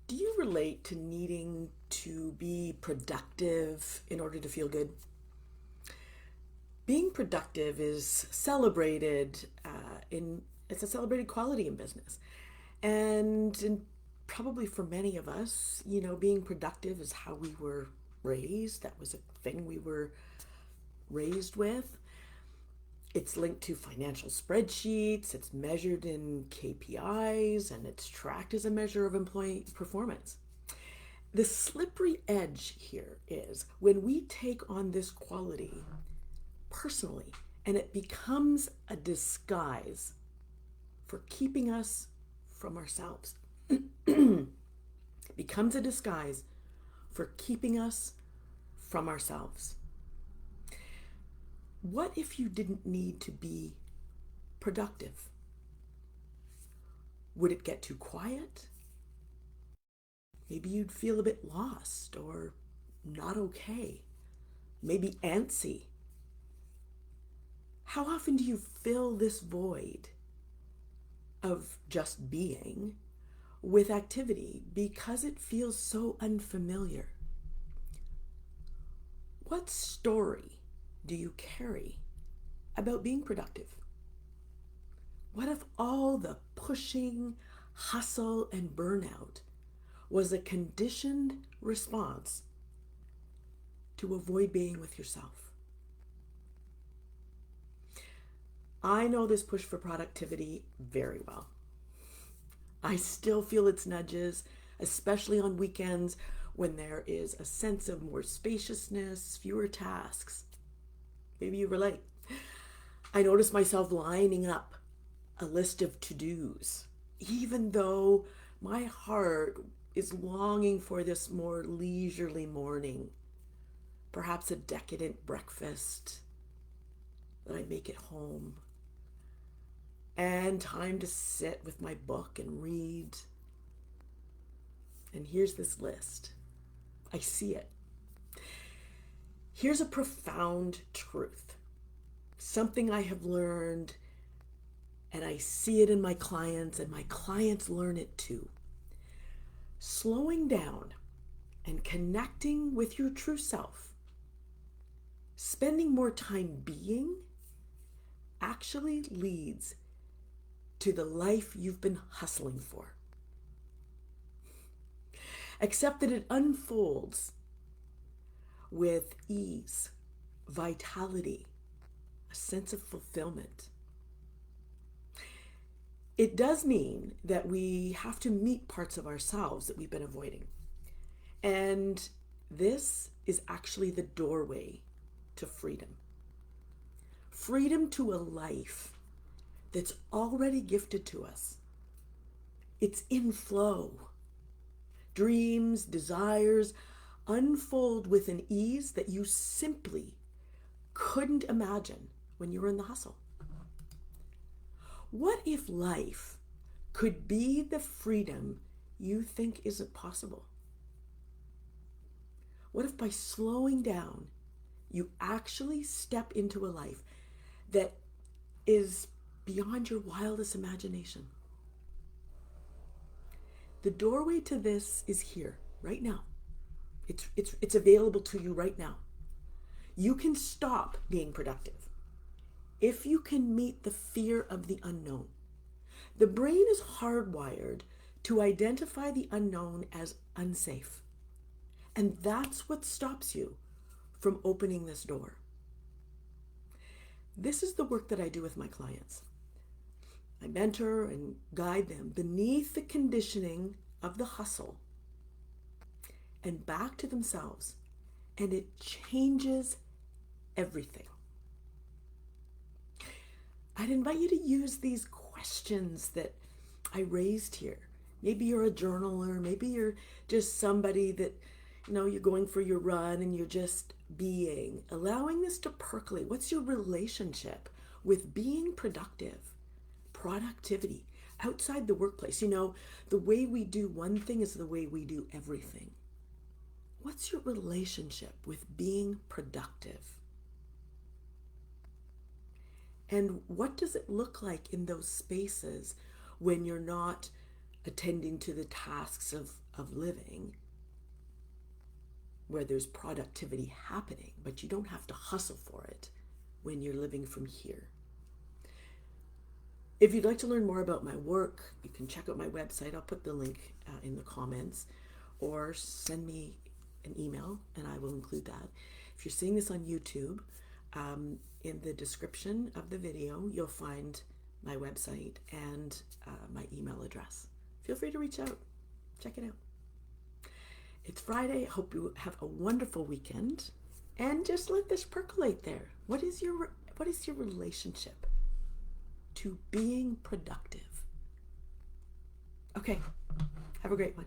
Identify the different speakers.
Speaker 1: Do you relate to needing to be productive in order to feel good? Being productive is celebrated in it's a celebrated quality in business, and probably for many of us, being productive is how we were raised. That was a thing we were raised with. It's linked to financial spreadsheets. It's measured in KPIs, and it's tracked as a measure of employee performance. The slippery edge here is when we take on this quality personally and it becomes a disguise for keeping us from ourselves. It becomes a disguise for keeping us from ourselves. What if you didn't need to be productive? Would it get too quiet? Maybe you'd feel a bit lost or not okay, maybe antsy. How often do you fill this void of just being with activity because it feels so unfamiliar? What story do you carry about being productive? What if all the pushing, hustle, and burnout was a conditioned response to avoid being with yourself? I know this push for productivity very well. I still feel its nudges, especially on weekends when there is a sense of more spaciousness, fewer tasks. Maybe you relate. I notice myself lining up a list of to-dos, even though my heart is longing for this more leisurely morning, perhaps a decadent breakfast that I make at home, and time to sit with my book and read. And here's this list. I see it. Here's a profound truth, something I have learned, and I see it in my clients, and my clients learn it too. Slowing down and connecting with your true self, spending more time being, actually leads to the life you've been hustling for. Except that it unfolds with ease, vitality, a sense of fulfillment. It does mean that we have to meet parts of ourselves that we've been avoiding. And this is actually the doorway to freedom. Freedom to a life that's already gifted to us. It's in flow. Dreams, desires unfold with an ease that you simply couldn't imagine when you were in the hustle. What if life could be the freedom you think isn't possible? What if by slowing down, you actually step into a life that is beyond your wildest imagination? The doorway to this is here, right now. It's available to you right now. You can stop being productive if you can meet the fear of the unknown. The brain is hardwired to identify the unknown as unsafe. And that's what stops you from opening this door. This is the work that I do with my clients. I mentor and guide them beneath the conditioning of the hustle and back to themselves. And it changes everything. I'd invite you to use these questions that I raised here. Maybe you're a journaler, maybe you're just somebody that, you're going for your run and you're just being, allowing this to percolate. What's your relationship with being productive, productivity outside the workplace? The way we do one thing is the way we do everything. What's your relationship with being productive? And what does it look like in those spaces when you're not attending to the tasks of living where there's productivity happening, but you don't have to hustle for it when you're living from here. If you'd like to learn more about my work, you can check out my website. I'll put the link in the comments, or send me an email and I will include that. If you're seeing this on YouTube, in the description of the video, you'll find my website and my email address. Feel free to reach out. Check it out. It's Friday. I hope you have a wonderful weekend, and just let this percolate there. What is your relationship to being productive? Okay. Have a great one.